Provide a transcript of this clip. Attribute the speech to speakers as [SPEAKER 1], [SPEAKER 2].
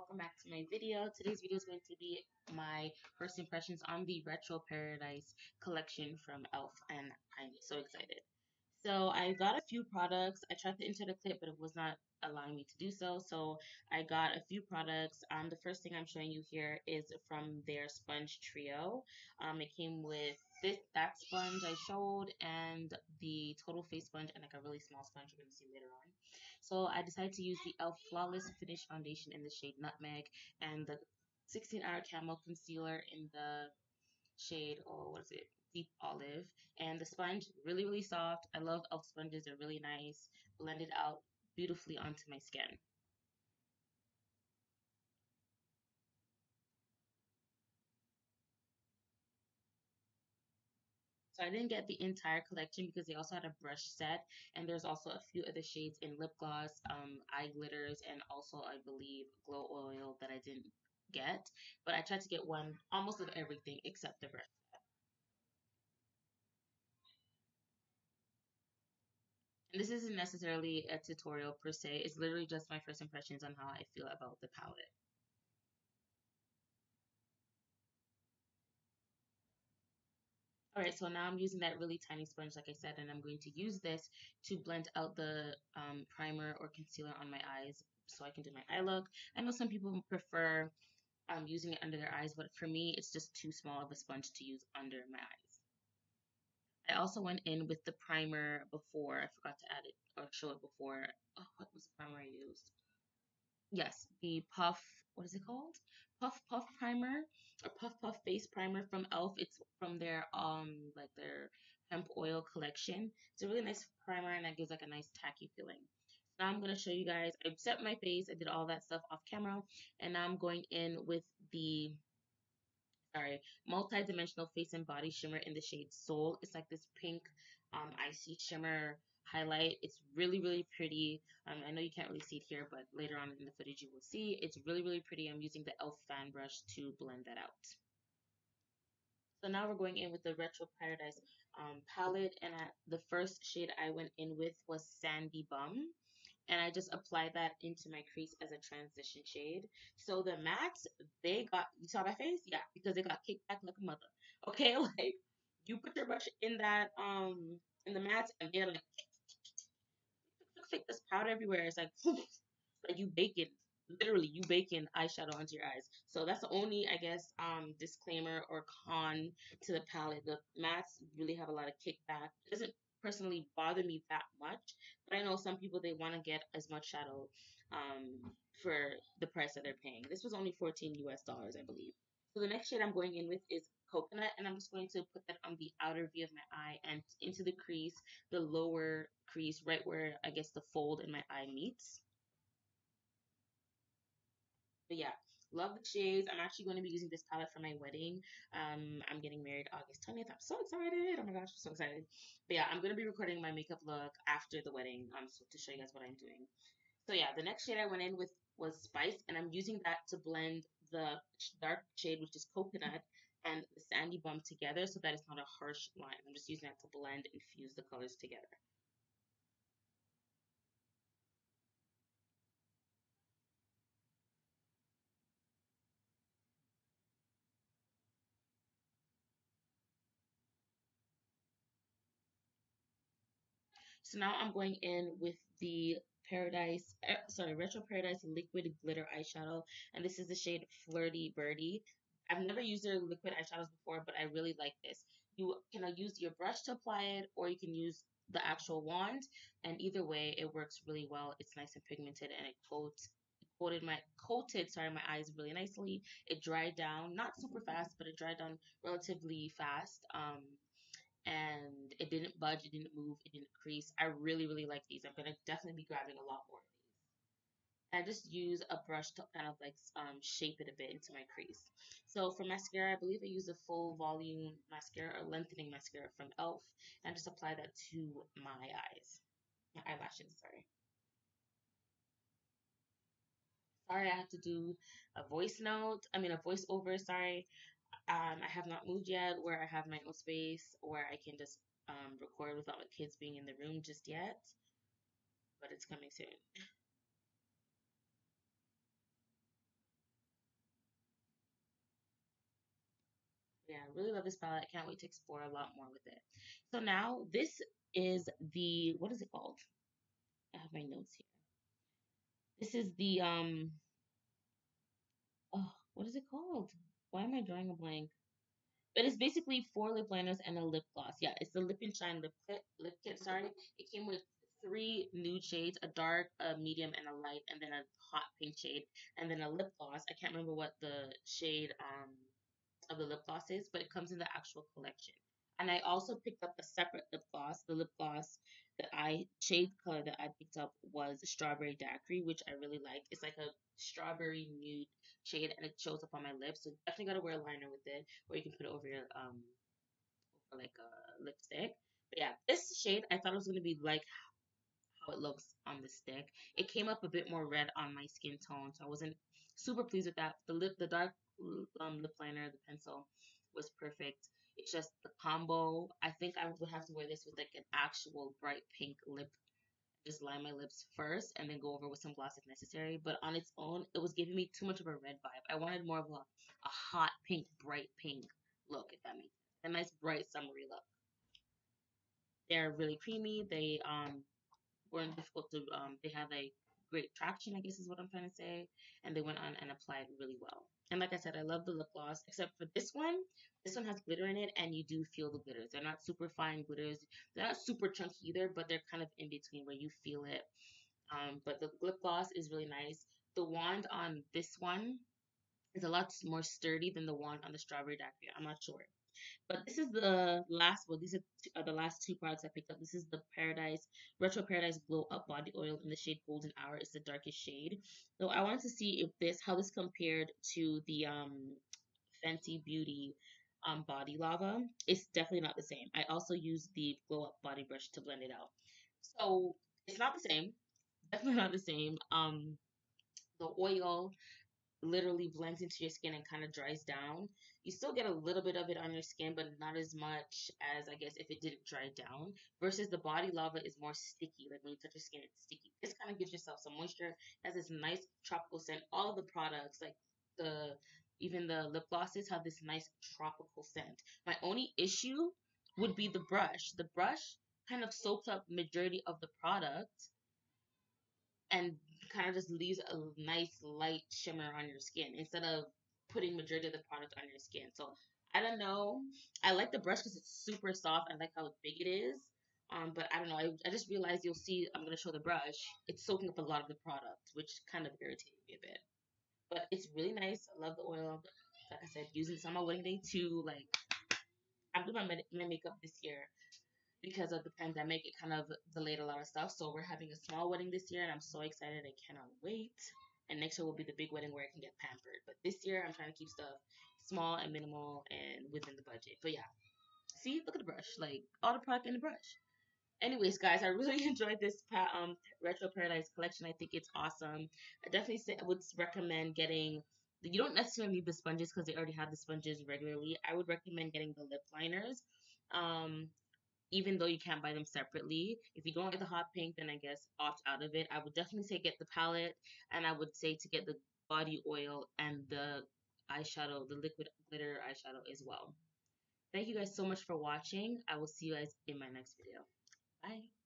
[SPEAKER 1] welcome back to my video. Today's video is going to be my first impressions on the Retro Paradise collection from e.l.f. and I'm so excited. So I got a few products. I tried to insert a clip, but it was not allowing me to do so. So I got a few products. The first thing I'm showing you here is from their sponge trio. It came with that sponge I showed and the total face sponge and like a really small sponge you're going to see later on. So I decided to use the e.l.f. Flawless Finish Foundation in the shade Nutmeg and the 16-hour Camo Concealer in the shade, oh, what is it? Deep Olive. And the sponge, really soft. I love e.l.f. sponges. They're really nice. Blended out beautifully onto my skin. So I didn't get the entire collection because they also had a brush set, and there's also a few other shades in lip gloss, eye glitters, and also I believe glow oil that I didn't get. But I tried to get one almost of everything except the brush. And this isn't necessarily a tutorial per se. It's literally just my first impressions on how I feel about the palette. Alright, so now I'm using that really tiny sponge, like I said, and I'm going to use this to blend out the primer or concealer on my eyes so I can do my eye look. I know some people prefer using it under their eyes, but for me, it's just too small of a sponge to use under my eyes. I also went in with the primer before. I forgot to add it or show it before. Oh, what was the primer I used? Yes, the Puff, what is it called? Puff primer or Puff face primer from e.l.f. It's from their like their hemp oil collection. It's a really nice primer and that gives like a nice tacky feeling. Now I'm gonna show you guys. I set my face. I did all that stuff off camera, and now I'm going in with the multi-dimensional face and body shimmer in the shade Soul. It's like this pink icy shimmer highlight. It's really pretty. I know you can't really see it here, but later on in the footage you will see. It's really pretty. I'm using the e.l.f. fan brush to blend that out. So now we're going in with the Retro Paradise palette, and the first shade I went in with was Sandy Bum. And I just applied that into my crease as a transition shade. So the mattes, they got, you saw my face? Yeah, because they got kicked back like a mother. Okay, like, you put your brush in that, in the mattes, and they're like this powder everywhere. It's like you baking, literally, you baking eyeshadow onto your eyes. So that's the only, I guess, disclaimer or con to the palette. The mattes really have a lot of kickback. It doesn't personally bother me that much, but I know some people, they want to get as much shadow for the price that they're paying. This was only 14 US dollars, I believe. So the next shade I'm going in with is Coconut, and I'm just going to put that on the outer V of my eye and into the crease, the lower crease, right where I guess the fold in my eye meets. But yeah, love the shades. I'm actually going to be using this palette for my wedding. I'm getting married August 20th. I'm so excited. Oh my gosh, I'm so excited. But yeah, I'm going to be recording my makeup look after the wedding so to show you guys what I'm doing. So yeah, the next shade I went in with was Spice, and I'm using that to blend the dark shade, which is Coconut, and the Sandy Bum together so that it's not a harsh line. I'm just using that to blend and fuse the colors together. So now I'm going in with the Retro Paradise Liquid Glitter Eyeshadow, and this is the shade Flirty Birdy. I've never used their liquid eyeshadows before, but I really like this. You can use your brush to apply it, or you can use the actual wand, and either way, it works really well. It's nice and pigmented, and it coated my eyes really nicely. It dried down, not super fast, but it dried down relatively fast. And it didn't budge, it didn't move, it didn't crease. I really like these. I'm gonna definitely be grabbing a lot more of these. I just use a brush to kind of like shape it a bit into my crease. So for mascara, I believe I use a full volume mascara or lengthening mascara from e.l.f. and just apply that to my eyes, my eyelashes. Sorry, I have to do a voiceover. Sorry. I have not moved yet where I have my own space where I can just record without my kids being in the room just yet, but it's coming soon. Yeah, I really love this palette. I can't wait to explore a lot more with it. So now this is the, what is it called? I have my notes here. This is the oh, what is it called? Why am I drawing a blank? But it's basically four lip liners and a lip gloss. Yeah, it's the Lip and Shine lip kit, sorry. It came with three nude shades, a dark, a medium, and a light, and then a hot pink shade, and then a lip gloss. I can't remember what the shade of the lip gloss is, but it comes in the actual collection. And I also picked up a separate lip gloss. The lip gloss that I shade color that I picked up was Strawberry Daiquiri, which I really like. It's like a strawberry nude shade, and it shows up on my lips. So definitely gotta wear a liner with it, or you can put it over your over like a lipstick. But yeah, this shade I thought it was gonna be like how it looks on the stick. It came up a bit more red on my skin tone, so I wasn't super pleased with that. The dark lip liner, the pencil was perfect. It's just the combo. I think I would have to wear this with like an actual bright pink lip. Just line my lips first and then go over with some gloss if necessary. But on its own, it was giving me too much of a red vibe. I wanted more of a hot pink, bright pink look, if that makes sense. A nice bright summery look. They're really creamy. They weren't difficult to they had like great traction, I guess is what I'm trying to say, and they went on and applied really well. And like I said, I love the lip gloss, except for this one. This one has glitter in it, and you do feel the glitters. They're not super fine glitters. They're not super chunky either, but they're kind of in between where you feel it. But the lip gloss is really nice. The wand on this one is a lot more sturdy than the wand on the strawberry daiquiri. I'm not sure. But this is the last, well, these are the last two products I picked up. This is the Retro Paradise Glow Up Body Oil in the shade Golden Hour. It's the darkest shade. So I wanted to see how this compared to the Fenty Beauty Body Lava. It's definitely not the same. I also used the Glow Up Body Brush to blend it out. So it's not the same. Definitely not the same. The oil literally blends into your skin and kind of dries down. You still get a little bit of it on your skin, but not as much as I guess if it didn't dry down. Versus the body lava is more sticky. Like when you touch your skin, it's sticky. This kind of gives yourself some moisture. Has this nice tropical scent. All of the products, like the even the lip glosses, have this nice tropical scent. My only issue would be the brush. The brush kind of soaks up majority of the product and kind of just leaves a nice light shimmer on your skin instead of putting majority of the product on your skin. So I don't know. I like the brush because it's super soft. I like how big it is. But I don't know. I just realized you'll see. I'm gonna show the brush. It's soaking up a lot of the product, which kind of irritated me a bit. But it's really nice. I love the oil. Like I said, using some on my wedding day too. Like I'm doing my makeup this year because of the pandemic, it kind of delayed a lot of stuff. So we're having a small wedding this year, and I'm so excited. I cannot wait. And next year will be the big wedding where I can get pampered. But this year, I'm trying to keep stuff small and minimal and within the budget. But yeah, see, look at the brush, like all the product in the brush. Anyways, guys, I really enjoyed this Retro Paradise collection. I think it's awesome. I definitely I would recommend getting. You don't necessarily need the sponges because they already have the sponges regularly. I would recommend getting the lip liners. Even though you can't buy them separately. If you don't like the hot pink, then I guess opt out of it. I would definitely say get the palette, and I would say to get the body oil and the eyeshadow, the liquid glitter eyeshadow as well. Thank you guys so much for watching. I will see you guys in my next video. Bye.